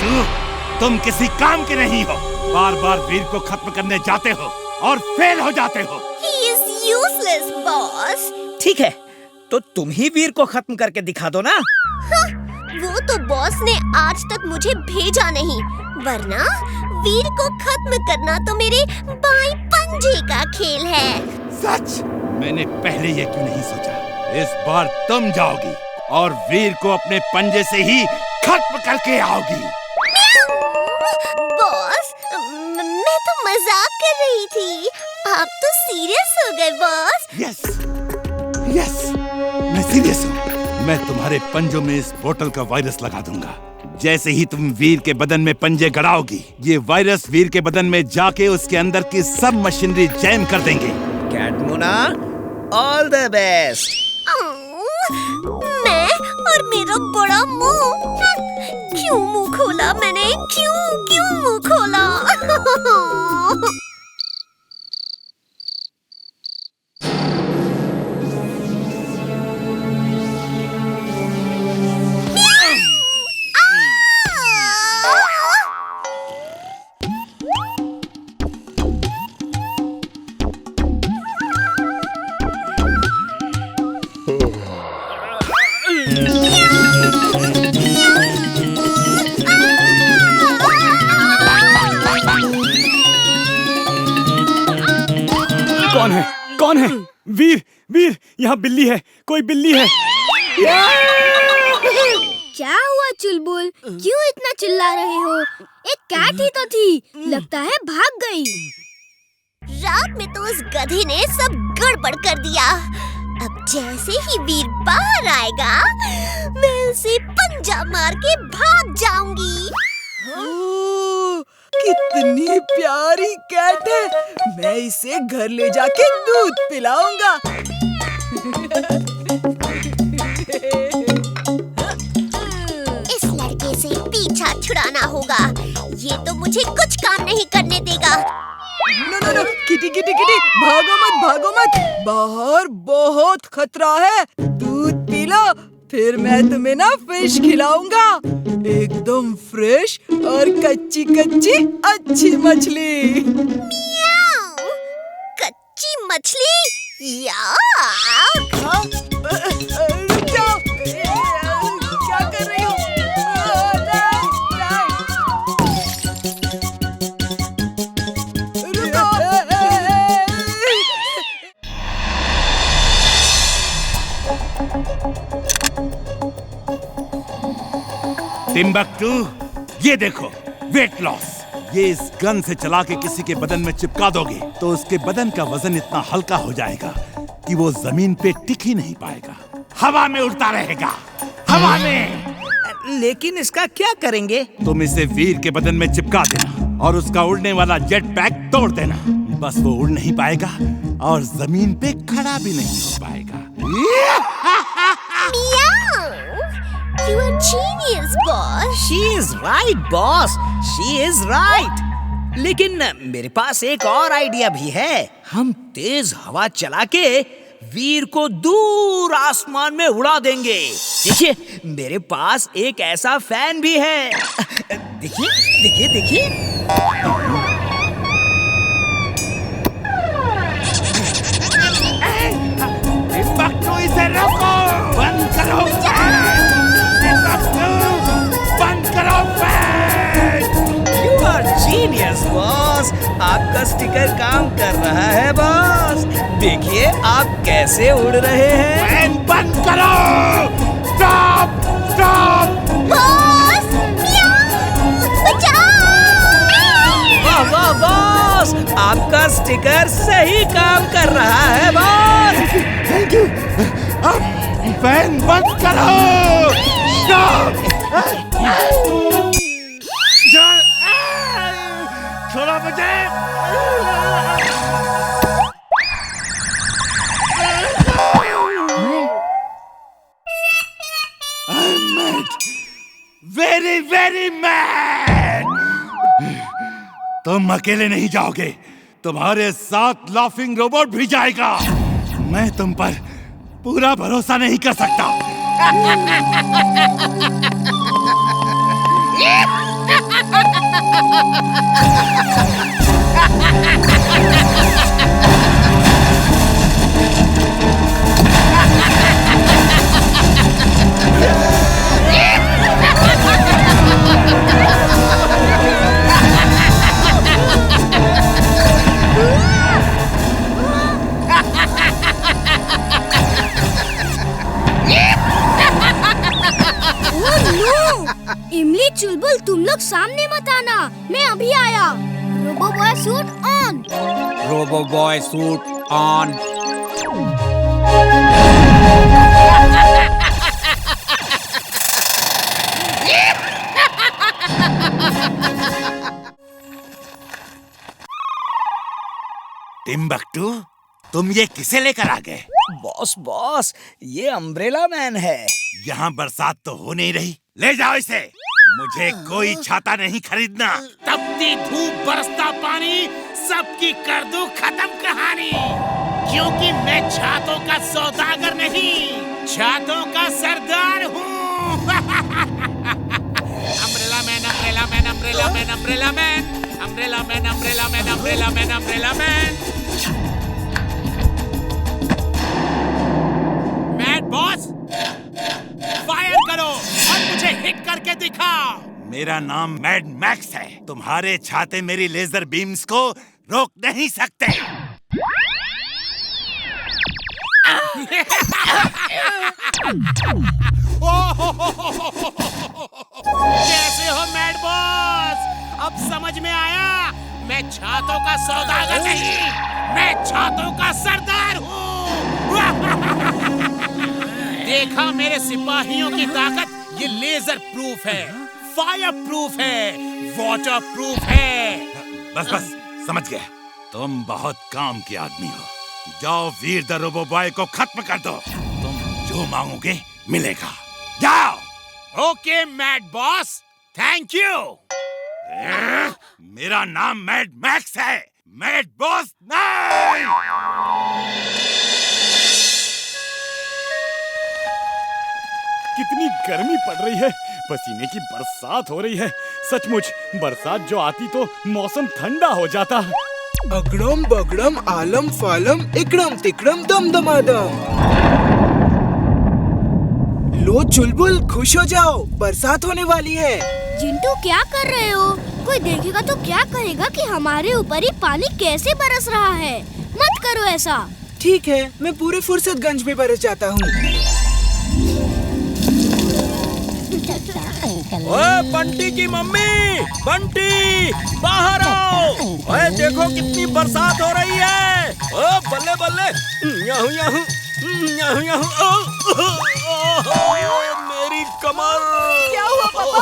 Timbuktu, तुम किसी काम के नहीं हो। बार बार वीर को खत्म करने जाते हो और फेल हो जाते हो। He is useless, boss. ठीक है, तो तुम ही वीर को खत्म करके दिखा दो ना। हाँ, वो तो बॉस ने आज तक मुझे भेजा नहीं, वरना वीर को खत्म करना तो मेरे बाएं पंजे का खेल है। सच? मैंने पहले ये क्यों नहीं सोचा? इस बार तुम जाओगी और वीर को अपने पंजे से ही खत्म करके आओगी। बॉस, मैं तो मजाक कर रही थी, आप तो सीरियस हो गए बॉस। यस, मैं सीरियस हूँ। मैं तुम्हारे पंजों में इस बोतल का वायरस लगा दूंगा। जैसे ही तुम वीर के बदन में पंजे गड़ाओगी, ये वायरस वीर के बदन में जाके उसके अंदर की सब मशीनरी जैम कर देंगे। कैटमुना, ऑल द बेस्ट। मैं और मेरा बड़ा मुंह, क्यों मुंह खोला मैंने? क्यों मुंह खोला? कौन है? वीर, यहाँ बिल्ली है, कोई बिल्ली है। क्या हुआ चुलबुल? क्यों इतना चिल्ला रहे हो? एक कैट ही तो थी, लगता है भाग गई। रात में तो उस गधे ने सब गड़बड़ कर दिया। अब जैसे ही वीर बाहर आएगा, मैं उसे पंजा मार के भाग जाऊंगी। कितनी प्यारी कैट है, मैं इसे घर ले जाके दूध पिलाऊंगा। इस लड़के से पीछा छुड़ाना होगा, ये तो मुझे कुछ काम नहीं करने देगा। नो, किटी, भागो मत, बाहर बहुत खतरा है। दूध पी लो, फिर मैं तुम्हें ना फिश खिलाऊंगा, एकदम फ्रेश और कच्ची अच्छी मछली। मियाऊ, कच्ची मछली? या क्या कर रही हो? टिम्बकटू, ये देखो, वेट लॉस। ये इस गन से चला के किसी के बदन में चिपका दोगे तो उसके बदन का वजन इतना हल्का हो जाएगा कि वो जमीन पे टिक ही नहीं पाएगा, हवा में उड़ता रहेगा, हवा में। लेकिन इसका क्या करेंगे? तुम इसे वीर के बदन में चिपका देना और उसका उड़ने वाला जेट पैक तोड़ देना। बस वो उड़ नहीं पाएगा और जमीन पे खड़ा भी नहीं हो पाएगा। You are genius, boss. She is right, boss. She is right. लेकिन मेरे पास एक और आइडिया भी है। हम तेज हवा चला के वीर को दूर आसमान में उड़ा देंगे। देखिए, मेरे पास एक ऐसा फैन भी है। देखिए। टिम्बकटू, इसे रोको! बंद करो! बंद करो fan! You are genius, boss. आपका स्टिकर काम कर रहा है, बॉस। देखिए आप कैसे उड़ रहे हैं। फैन बंद करो! स्टॉप! बॉस, बचाओ! वाह बॉस, आपका स्टिकर सही काम कर रहा है, बॉस। Thank you. फैन बंद करो! स्टॉप! छोड़ो मुझे! I'm mad. Very mad. तुम अकेले नहीं जाओगे, तुम्हारे साथ लाफिंग रोबोट भी जाएगा। मैं तुम पर पूरा भरोसा नहीं कर सकता। इमली चुलबुल तुम लोग सामने मत आना, मैं अभी आया। Robo boy suit on. Robo boy suit on. Timbuktu, तुम ये किसे लेकर आ गए? बॉस बॉस, ये अम्ब्रेला मैन है। यहाँ बरसात तो हो नहीं रही, ले जाओ इसे। मुझे कोई छाता नहीं खरीदना। तपती धूप बरसता पानी, सबकी कर दूं खत्म कहानी। क्योंकि मैं छातों का सौदागर नहीं, छातों का सरदार हूँ। Umbrella man, umbrella man, umbrella man, umbrella man, umbrella man, umbrella man, umbrella man, umbrella man. Mad boss, fire करो और मुझे हिट करके दिखाओ। मेरा नाम मैड मैक्स है। तुम्हारे छाते मेरी लेजर बीम्स को रोक नहीं सकते। कैसे हो मैड बॉस? अब समझ में आया, मैं छातों का सौदागर नहीं, मैं छातों का सरदार हूँ। देखा मेरे सिपाहियों की ताकत, ये लेजर प्रूफ है, फायर प्रूफ है, वाटर प्रूफ है। बस बस, समझ गया। तुम बहुत काम के आदमी हो। जाओ वीर द रोबो बॉय को खत्म कर दो। तुम जो मांगोगे मिलेगा। जाओ। Okay mad boss, thank you. मेरा नाम मैड मैक्स है, मैड बॉस नहीं। कितनी गर्मी पड़ रही है, पसीने की बरसात हो रही है। सचमुच बरसात जो आती तो मौसम ठंडा हो जाता। अगड़म बगड़म आलम फालम इकड़म तिकड़म दम दमादम। लो चुलबुल, खुश हो जाओ, बरसात होने वाली है। जिंटू क्या कर रहे हो? कोई देखेगा तो क्या कहेगा कि हमारे ऊपर ही पानी कैसे बरस रहा है। मत करो ऐसा। ठीक है, मैं पूरे फुर्सतगंज में बरस जाता हूँ। ओए बंटी की मम्मी, बंटी बाहर आओ। ओए देखो कितनी बरसात हो रही है। ओ बल्ले बल्ले, याहू याहू याहू याहू। मेरी कमर। क्या हुआ पापा?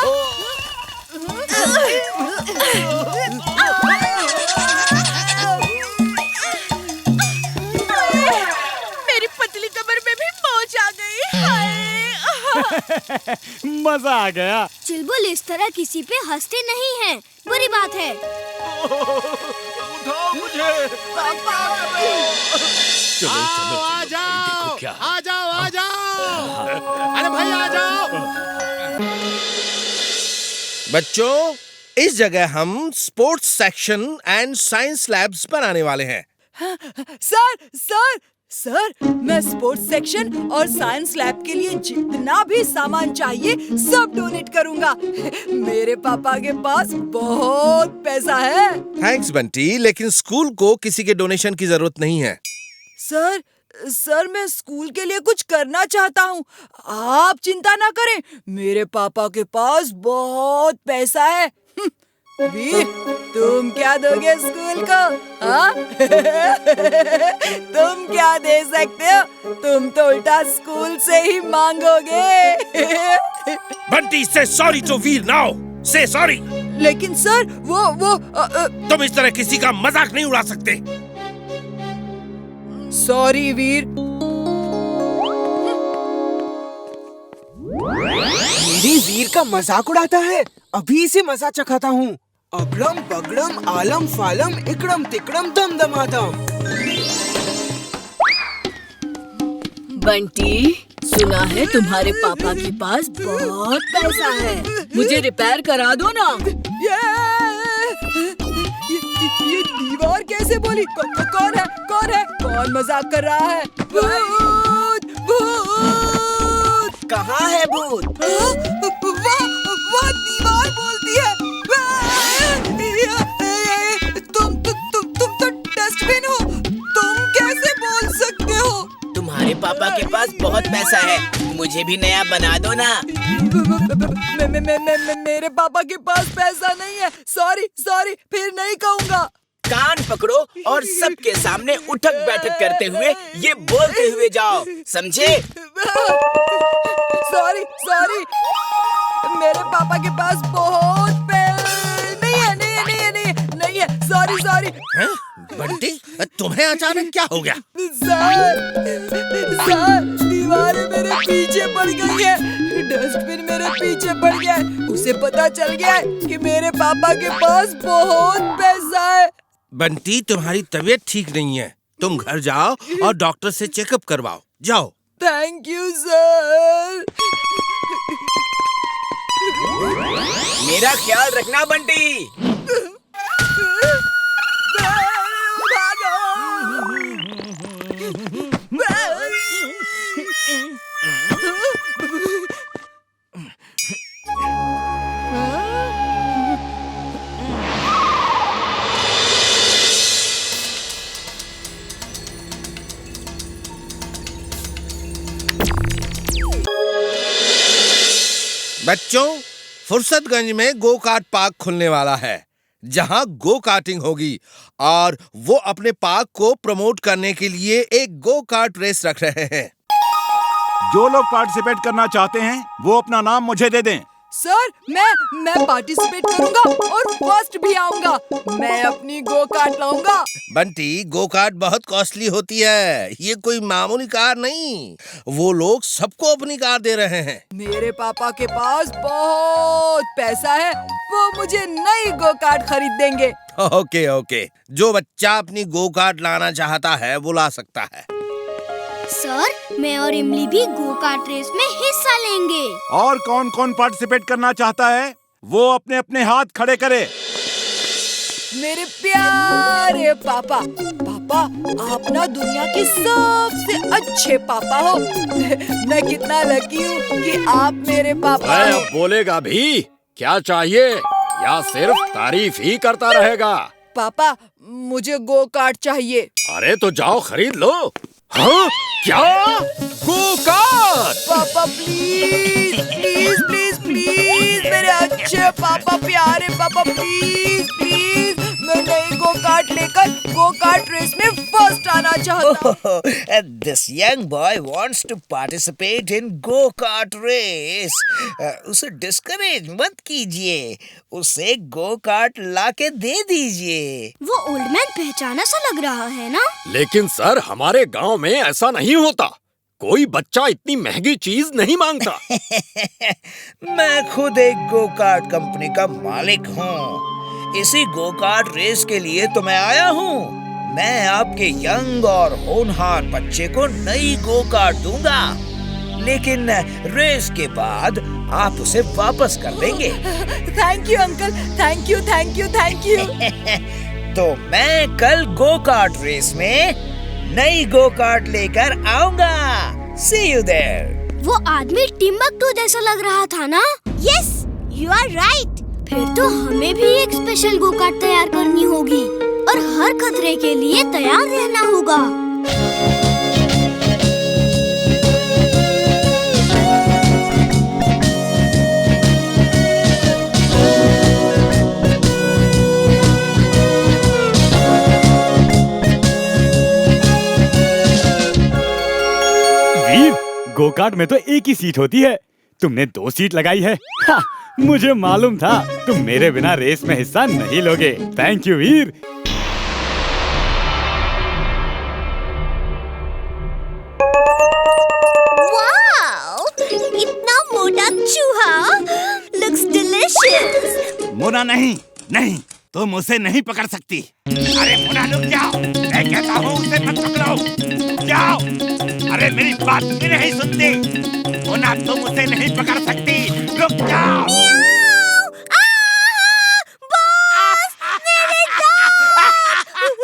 मेरी पतली कमर में भी मोच आ गई। मजा आ गया। चुलबुल इस तरह किसी पे हंसते नहीं हैं, बुरी बात है। उठाओ मुझे। चलो चलो आ जाओ, देखो क्या। आ जाओ, आ जाओ। अरे भाई आ जाओ। बच्चों, इस जगह हम sports section and science labs बनाने वाले हैं। सर सर सर, मैं स्पोर्ट्स सेक्शन और साइंस लैब के लिए जितना भी सामान चाहिए सब डोनेट करूंगा। मेरे पापा के पास बहुत पैसा है। थैंक्स बंटी, लेकिन स्कूल को किसी के डोनेशन की जरूरत नहीं है। सर मैं स्कूल के लिए कुछ करना चाहता हूँ। आप चिंता ना करें, मेरे पापा के पास बहुत पैसा है। वीर, तुम क्या दोगे स्कूल को? हाँ? तुम क्या दे सकते हो? तुम तो उल्टा स्कूल से ही मांगोगे। बंटी से सॉरी टू वीर नाउ, से सॉरी। लेकिन सर वो तुम इस तरह किसी का मजाक नहीं उड़ा सकते। सॉरी वीर। मेरी वीर का मजाक उड़ाता है, अभी इसे मजा चखाता हूँ। अगड़म बगड़म आलम फालम इकड़म तिकड़म दम दमादम। बंटी, सुना है तुम्हारे पापा के पास बहुत पैसा है, मुझे रिपेयर करा दो ना। ये और कैसे बोली? कौन है? कौन मजाक कर रहा है? भूत! भूत! कहाँ है भूत? वाह, दीवार बोलती है। तुम तो डस्टबिन हो। तुम कैसे बोल सकते हो? तुम्हारे पापा के पास बहुत पैसा है, मुझे भी नया बना दो ना। मेरे पापा के पास पैसा नहीं है। सॉरी, फिर नहीं कहूँगा। कान पकड़ो और सबके सामने उठक बैठक करते हुए ये बोलते हुए जाओ, समझे? सॉरी, मेरे पापा के पास बहुत नहीं है। सॉरी। बंटी, तुम्हें अचानक क्या हो गया? सर, दीवारें मेरे पीछे पड़ गई है। डस्टबिन मेरे पीछे पड़ गया है। उसे पता चल गया है कि मेरे पापा के पास बहुत पैसा है। बंटी, तुम्हारी तबीयत ठीक नहीं है, तुम घर जाओ और डॉक्टर से चेकअप करवाओ, जाओ। Thank you sir. मेरा ख्याल रखना बंटी। बच्चों, फुर्सतगंज में गो कार्ट पार्क खुलने वाला है, जहां गो कार्टिंग होगी और वो अपने पार्क को प्रमोट करने के लिए एक गो कार्ट रेस रख रहे हैं। जो लोग पार्टिसिपेट करना चाहते हैं वो अपना नाम मुझे दे दें। सर, मैं पार्टिसिपेट करूंगा और फर्स्ट भी आऊंगा। मैं अपनी गो कार्ट लाऊंगा। बंटी, गो कार्ट बहुत कॉस्टली होती है, ये कोई मामूली कार नहीं। वो लोग सबको अपनी कार दे रहे हैं। मेरे पापा के पास बहुत पैसा है, वो मुझे नई गो कार्ट खरीद देंगे। ओके, जो बच्चा अपनी गो कार्ट लाना चाहता है वो ला सकता है। सर, मैं और इमली भी गो कार्ट रेस में हिस्सा लेंगे। और कौन पार्टिसिपेट करना चाहता है वो अपने अपने हाथ खड़े करे। मेरे प्यारे पापा, आप ना दुनिया के सबसे अच्छे पापा हो। मैं कितना लकी हूँ कि आप मेरे पापा हो। अब बोलेगा भी? क्या चाहिए या सिर्फ तारीफ ही करता रहेगा? पापा, मुझे गो कार्ट चाहिए। अरे तो जाओ खरीद लो। हाँ? क्या? Go kart? पापा प्लीज मेरे अच्छे पापा, प्यारे पापा, प्लीज मैं नई गो कार्ट लेकर गो कार्ट रेस में फर्स्ट आना चाहता हूँ। This young boy wants to participate in go-kart race. उसे डिस्करेज मत कीजिए, उसे गो कार्ट लाके दे दीजिए। वो ओल्ड मैन पहचाना सा लग रहा है ना? लेकिन सर, हमारे गांव में ऐसा नहीं होता। कोई बच्चा इतनी महंगी चीज नहीं मांगता। मैं खुद एक गो कार्ट कंपनी का मालिक हूँ। इसी गो कार्ट रेस के लिए तो मैं आया हूँ। मैं आपके यंग और होनहार बच्चे को नई गो कार्ट दूंगा, लेकिन रेस के बाद आप उसे वापस कर देंगे। Thank you uncle, thank you. तो मैं कल गो कार्ट रेस में नई गो कार्ट लेकर आऊंगा। See you there. वो आदमी टिम्बकटू जैसा लग रहा था ना? Yes, you are right. फिर तो हमें भी एक स्पेशल गो कार्ट तैयार करनी होगी और हर खतरे के लिए तैयार रहना होगा। वीर, गो कार्ट में तो एक ही सीट होती है, तुमने 2 सीट लगाई है। हाँ, मुझे मालूम था तुम मेरे बिना रेस में हिस्सा नहीं लोगे। Thank you Veer. वाओ, इतना मोटा चूहा, लुक्स डिलिशियस। मुना नहीं, तुम उसे नहीं पकड़ सकती। अरे मुना, रुक जाओ, मैं कहता हूँ उसे मत पकड़ो, जाओ। अरे मेरी बात क्यों नहीं सुनती? मुना, तुम उसे नहीं पकड़ सकती, रुक जाओ। बॉस, मेरे दांत!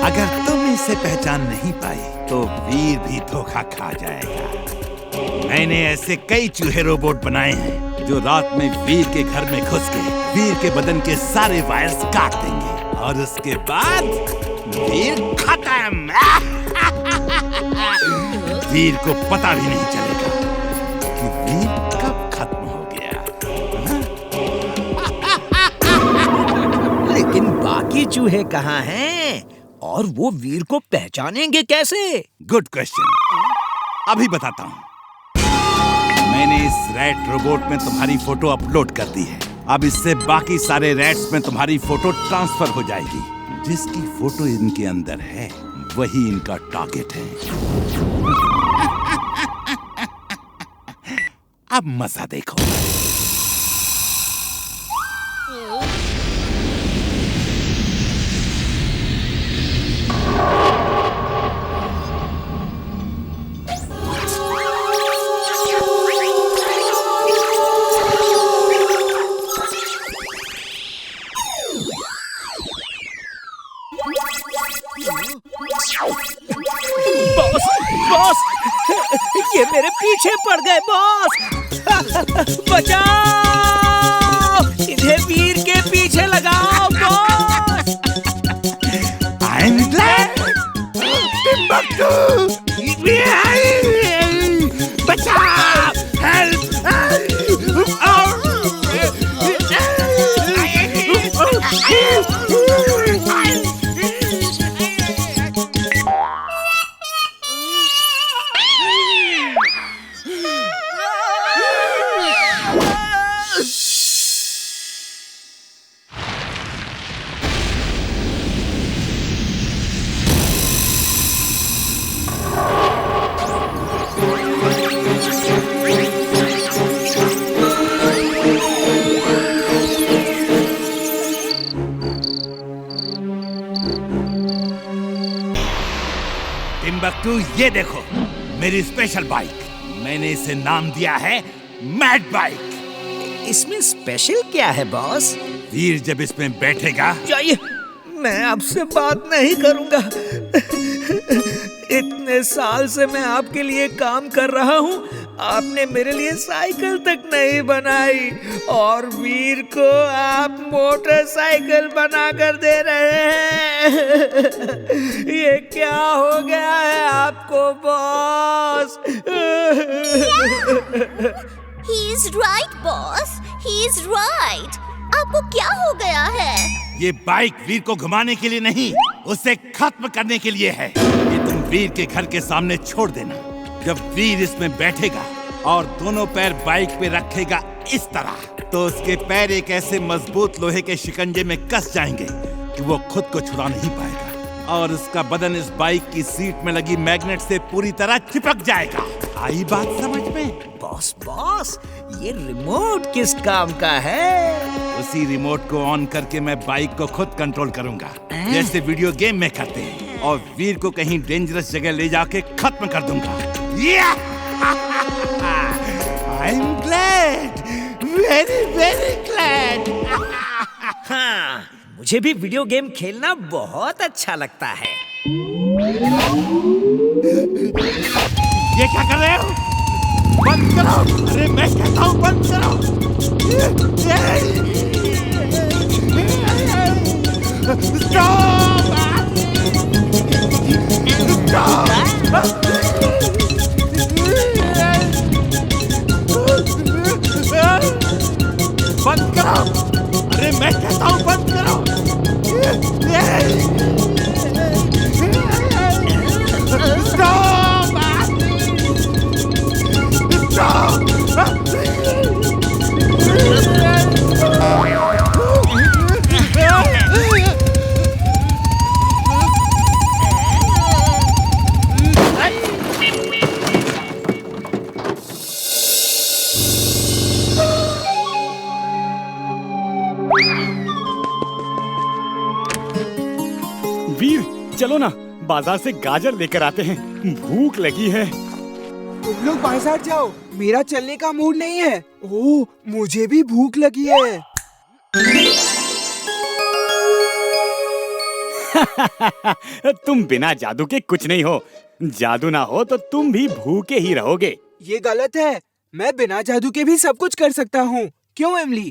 अगर तुम इसे पहचान नहीं पाए तो वीर भी धोखा खा जाएगा। मैंने ऐसे कई चूहे रोबोट बनाए हैं जो रात में वीर के घर में घुस के वीर के बदन के सारे वायर्स काट देंगे और उसके बाद वीर खत्म। वीर को पता भी नहीं चलेगा कि वीर कब खत्म हो गया। लेकिन बाकी चूहे कहाँ हैं? और वो वीर को पहचानेंगे कैसे? गुड क्वेश्चन, अभी बताता हूँ। मैंने इस रैट रोबोट में तुम्हारी फोटो अपलोड कर दी है। अब इससे बाकी सारे रैट्स में तुम्हारी फोटो ट्रांसफर हो जाएगी। जिसकी फोटो इनके अंदर है वही इनका टारगेट है। अब मजा देखो। बॉस, बॉस, ये मेरे पीछे पड़ गए बॉस। बचाओ, इन्हें वीर के पीछे लगाओ बॉस। I'm glad! Timbuktu! बचाओ! Help! टिम्बक्टू, ये देखो मेरी स्पेशल बाइक। मैंने इसे नाम दिया है मैड बाइक। इसमें स्पेशल क्या है बॉस? वीर जब इसमें बैठेगा। जाइए, मैं आपसे बात नहीं करूंगा। इतने साल से मैं आपके लिए काम कर रहा हूँ, आपने मेरे लिए साइकिल तक नहीं बनाई और वीर को आप मोटरसाइकिल बना कर दे रहे हैं। ये क्या हो गया है आपको boss? He is right, boss. He is right. आपको क्या हो गया है? ये बाइक वीर को घुमाने के लिए नहीं, उसे खत्म करने के लिए है। ये तुम वीर के घर के सामने छोड़ देना। जब वीर इसमें बैठेगा और दोनों पैर बाइक पे रखेगा इस तरह, तो उसके पैर एक ऐसे मजबूत लोहे के शिकंजे में कस जाएंगे कि वो खुद को छुड़ा नहीं पाएगा और उसका बदन इस बाइक की सीट में लगी मैग्नेट से पूरी तरह चिपक जाएगा। आई बात समझ में? बॉस बॉस, ये रिमोट किस काम का है? उसी रिमोट को ऑन करके मैं बाइक को खुद कंट्रोल करूंगा, जैसे वीडियो गेम में करते हैं, और वीर को कहीं डेंजरस जगह ले जाके खत्म कर दूंगा। I'm glad, very very glad. हाँ, मुझे भी वीडियो गेम खेलना बहुत अच्छा लगता है। ये क्या कर रहे हो? बंद करो! अरे मैं कहता हूँ बंद करो! Stop! बंद करो! अरे मैं कहता हूँ बंद करो! Stop! वीर, चलो ना, बाजार से गाजर लेकर आते हैं। भूख लगी है। तुम लोग बाजार जाओ, मेरा चलने का मूड नहीं है। ओह, मुझे भी भूख लगी है। तुम बिना जादू के कुछ नहीं हो। जादू ना हो तो तुम भी भूखे ही रहोगे। ये गलत है। मैं बिना जादू के भी सब कुछ कर सकता हूँ। क्यों एमली?